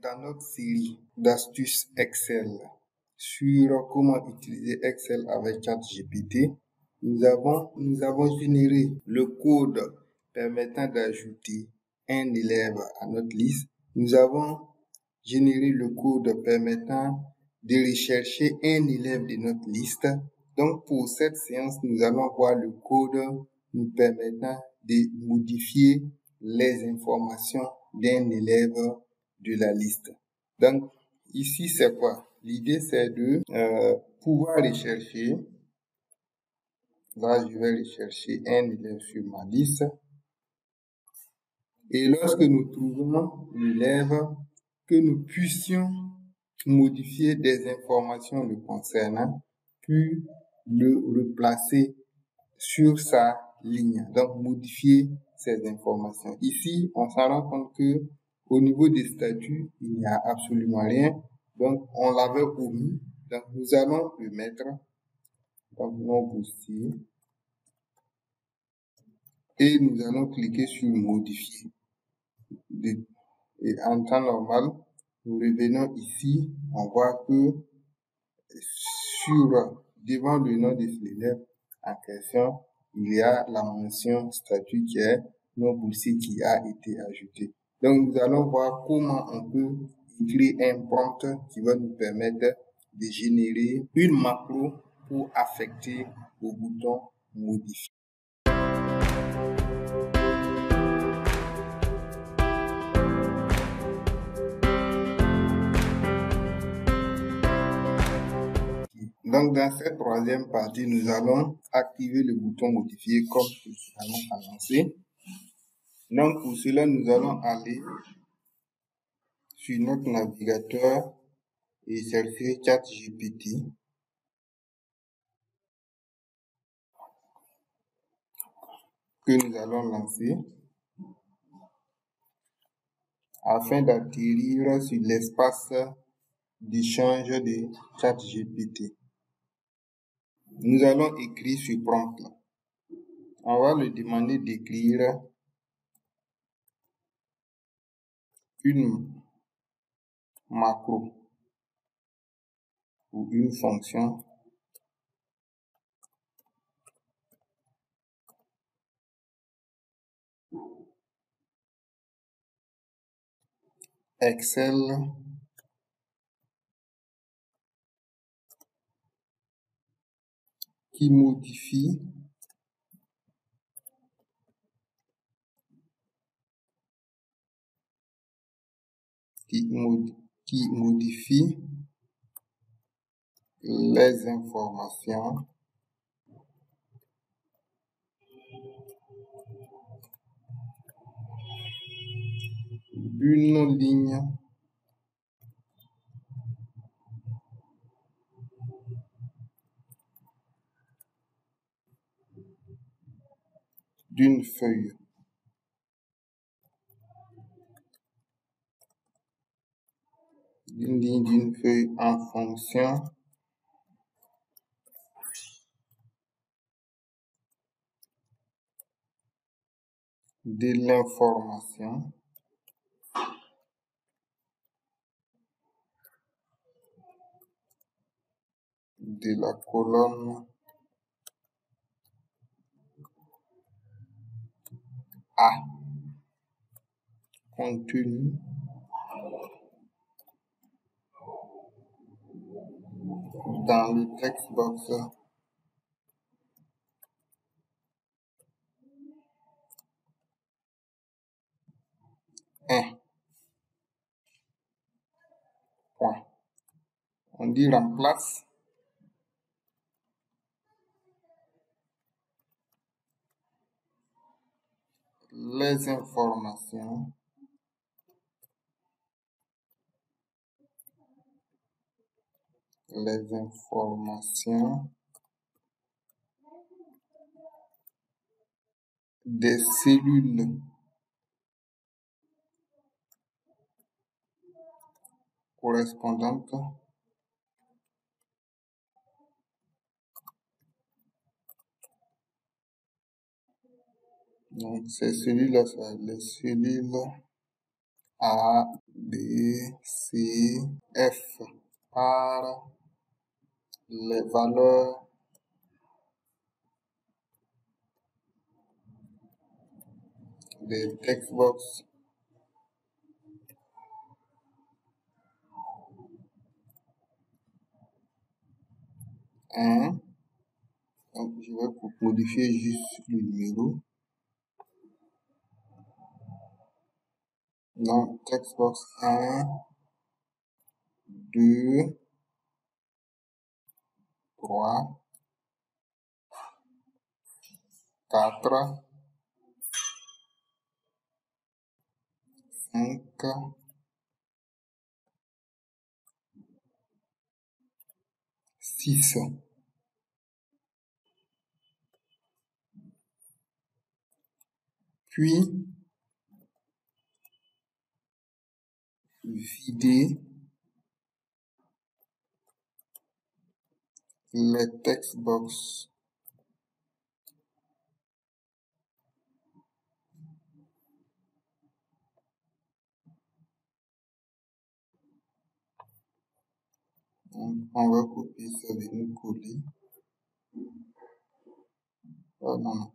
dans notre série d'astuces Excel sur comment utiliser Excel avec ChatGPT, nous avons généré le code permettant d'ajouter un élève à notre liste. Nous avons généré le code permettant de rechercher un élève de notre liste. Donc, pour cette séance, nous allons voir le code nous permettant de modifier les informations d'un élève de la liste. Donc, ici, c'est quoi? L'idée, c'est de pouvoir rechercher. Là, je vais rechercher un élève sur ma liste. Et lorsque nous trouvons l'élève, que nous puissions modifier des informations le concernant, puis le replacer sur sa ligne. Donc, modifier ces informations. Ici, on s'en rend compte que au niveau des statuts, il n'y a absolument rien. Donc, on l'avait omis. Donc, nous allons le mettre. Donc, nom boursier. Et nous allons cliquer sur modifier. Et en temps normal, nous revenons ici. On voit que devant le nom de l'élève en question, il y a la mention statut qui est nom boursier qui a été ajouté. Donc, nous allons voir comment on peut écrire un prompt qui va nous permettre de générer une macro pour affecter au bouton modifier. Donc, dans cette troisième partie, nous allons activer le bouton modifier comme précédemment annoncé. Donc, pour cela, nous allons aller sur notre navigateur et chercher ChatGPT. Que nous allons lancer afin d'atterrir sur l'espace d'échange de ChatGPT. Nous allons écrire ce prompt là. On va lui demander d'écrire une macro ou une fonction Excel qui modifie les informations d'une ligne d'une feuille. D'une feuille en fonction de l'information de la colonne A contenue dans le text box point. On dit remplace les informations des cellules correspondantes donc ces cellules-là, c'est les cellules A, B, CF par les valeurs des textbox un. Donc, je vais modifier juste le numéro. Donc, textbox 1, 2, 3, 4, 5, 6. Puis, vider les textbox. Donc, on va copier ça, venir coller. Oh non,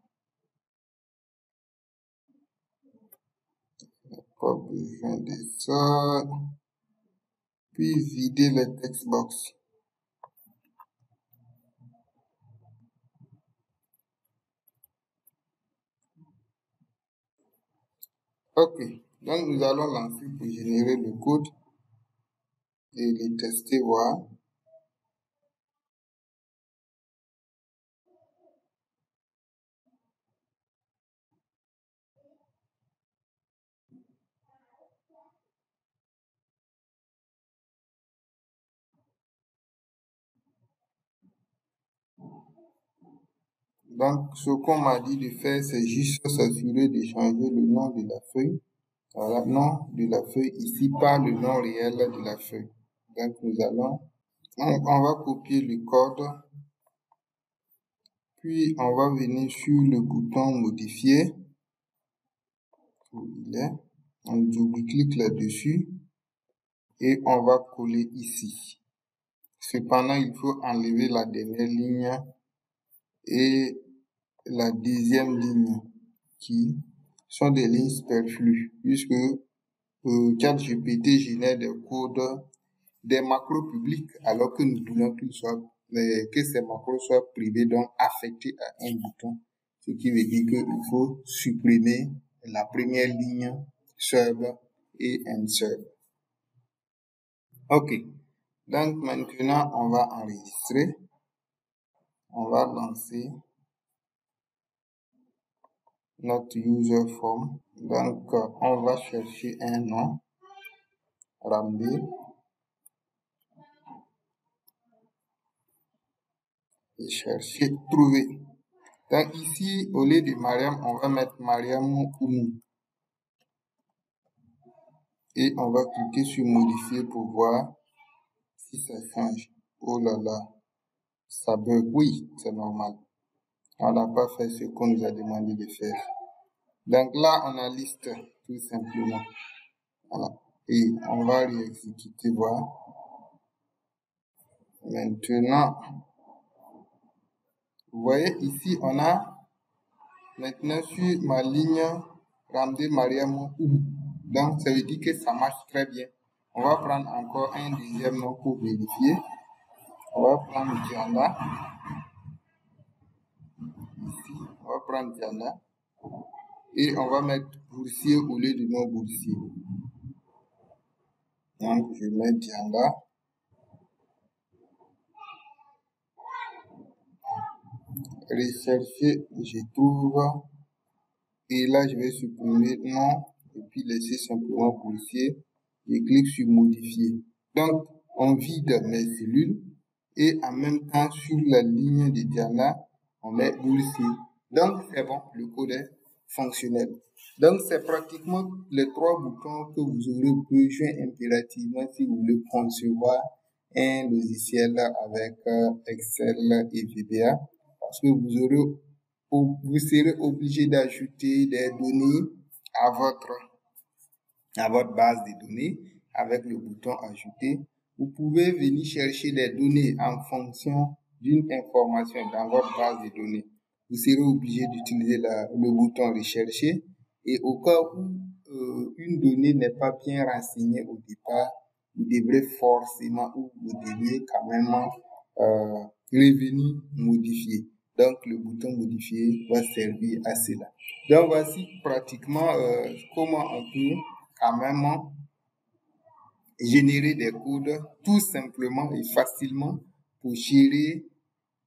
pas besoin de ça. Puis vider les textbox. Ok, donc nous allons lancer pour générer le code et le tester, voir. Donc, ce qu'on m'a dit de faire, c'est juste s'assurer de changer le nom de la feuille. Voilà, nom de la feuille ici, pas le nom réel de la feuille. Donc, on va copier le code. Puis, on va venir sur le bouton modifier. Où il est. On double-clique là-dessus. Et on va coller ici. Cependant, il faut enlever la dernière ligne et la deuxième ligne qui sont des lignes superflues puisque ChatGPT génère des codes, des macros publics alors que nous voulons que ces macros soient privés, donc affectés à un bouton. Ce qui veut dire qu'il faut supprimer la première ligne sub et insert. Ok. Donc maintenant, on va enregistrer. On va lancer notre user form. Donc, on va chercher un nom. Ramdé. Et chercher trouver. Donc ici, au lieu de Mariam, on va mettre Mariam Oumou. Et on va cliquer sur modifier pour voir si ça change. Oh là là, ça bug. Oui, c'est normal. On n'a pas fait ce qu'on nous a demandé de faire. Donc là, on a liste, tout simplement. Voilà. Et on va réexécuter, voir. Maintenant, vous voyez ici, on a maintenant sur ma ligne Ramdé Mariam Oumou. Donc, ça veut dire que ça marche très bien. On va prendre encore un deuxième nom pour vérifier. On va prendre Diana. Ici, on va prendre Diana. Et on va mettre boursier au lieu du nom boursier. Donc, je mets Diana. Rechercher, je trouve. Et là, je vais supprimer nom et puis laisser simplement boursier. Je clique sur modifier. Donc, on vide mes cellules et en même temps, sur la ligne de Diana, on met boursier. Donc, c'est bon, le code est fonctionnel. Donc, c'est pratiquement les trois boutons que vous aurez besoin impérativement si vous voulez concevoir un logiciel avec Excel et VBA. Parce que vous serez obligé d'ajouter des données à votre base de données. avec le bouton ajouter. Vous pouvez venir chercher des données en fonction d'une information dans votre base de données. Vous serez obligé d'utiliser le bouton rechercher, et au cas où une donnée n'est pas bien renseignée au départ, vous devrez forcément, ou vous devez quand même revenir modifier. Donc, le bouton modifier va servir à cela. Donc, voici pratiquement comment on peut quand même générer des codes tout simplement et facilement pour gérer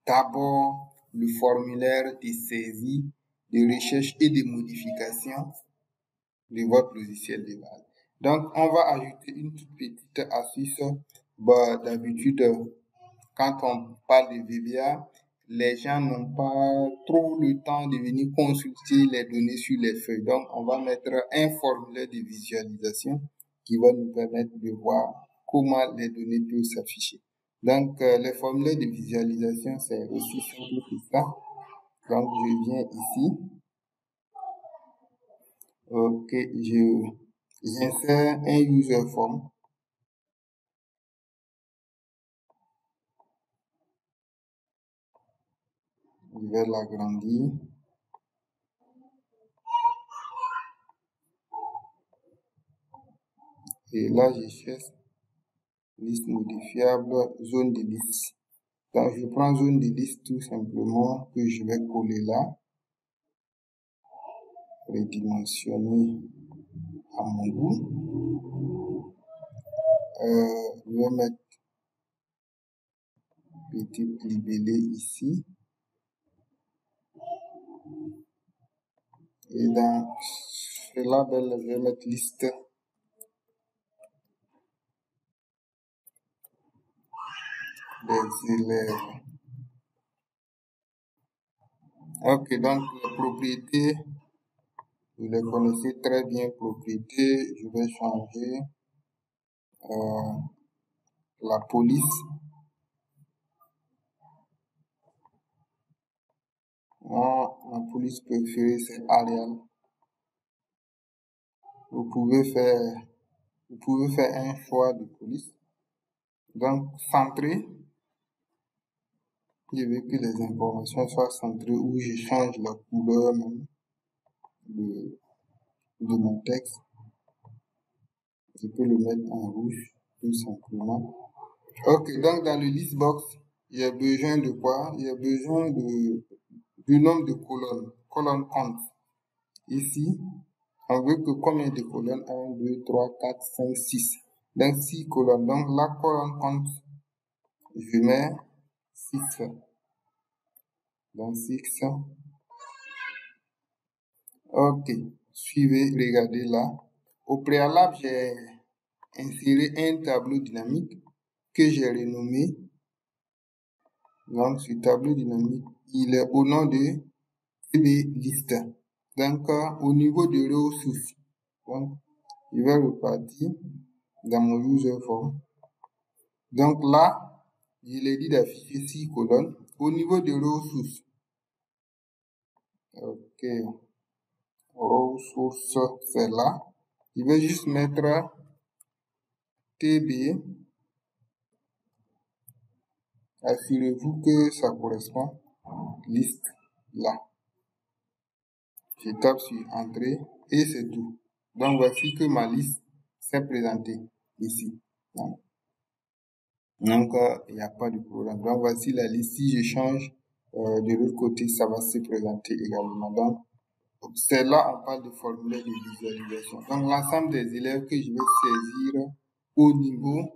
d'abord le formulaire de saisie, de recherche et de modification de votre logiciel de base. Donc, on va ajouter une toute petite astuce. D'habitude, quand on parle de VBA, les gens n'ont pas trop le temps de venir consulter les données sur les feuilles. Donc, on va mettre un formulaire de visualisation qui va nous permettre de voir comment les données peuvent s'afficher. Donc, les formulaires de visualisation, c'est aussi simple que ça. Donc, je viens ici. Ok, j'insère un user form. Je vais l'agrandir. Et là, je cherche liste modifiable, zone de liste. Donc, je prends zone de liste tout simplement que je vais coller là. Redimensionner à mon goût. Je vais mettre petit libellé ici. Et dans ce label, je vais mettre liste des élèves. Ok, donc les propriétés, vous les connaissez très bien, propriétés. Je vais changer la police. Moi, ma police préférée, c'est Arial. Vous pouvez faire un choix de police. Donc, centré. Je veux que les informations soient centrées, ou je change la couleur même de mon texte. Je peux le mettre en rouge, tout simplement. Ok, donc dans le list box, il y a besoin de quoi? Il y a besoin du nombre de colonnes, colonne compte. Ici, on veut que combien de colonnes? 1, 2, 3, 4, 5, 6. Donc 6 colonnes. Donc la colonne compte, je mets 6. Donc 6. Ok, suivez, regardez là. Au préalable, j'ai inséré un tableau dynamique que j'ai renommé. Donc, ce tableau dynamique, il est au nom de TB liste. Donc, au niveau de ressources, donc, je vais repartir dans mon user form. Donc là, je l'ai dit d'afficher 6 colonnes. Au niveau de ressources, ok, ressources, c'est là. Je vais juste mettre TB. Assurez-vous que ça correspond. Liste là. Je tape sur Entrée et c'est tout. Donc voici que ma liste s'est présentée ici. Donc il n'y a pas de problème. Donc voici la liste. Si je change de l'autre côté, ça va se présenter également. Donc c'est là on parle de formulaire de visualisation. Donc l'ensemble des élèves que je vais saisir au niveau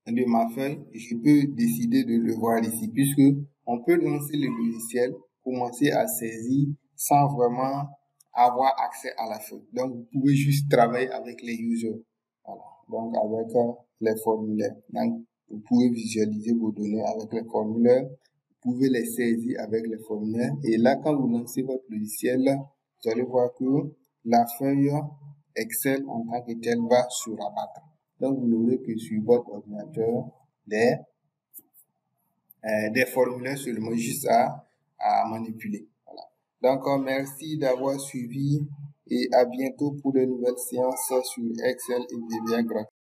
de ma feuille, je peux décider de le voir ici, puisque on peut lancer le logiciel, commencer à saisir sans vraiment avoir accès à la feuille. Donc, vous pouvez juste travailler avec les users. Voilà. Donc, avec les formulaires. Donc, vous pouvez visualiser vos données avec les formulaires. Vous pouvez les saisir avec les formulaires. Et là, quand vous lancez votre logiciel, vous allez voir que la feuille Excel en tant que telle va se rabattre. Donc, vous n'aurez que sur votre ordinateur des formulaires seulement juste à manipuler. Voilà. Donc, merci d'avoir suivi et à bientôt pour de nouvelles séances sur Excel et VBA graphique.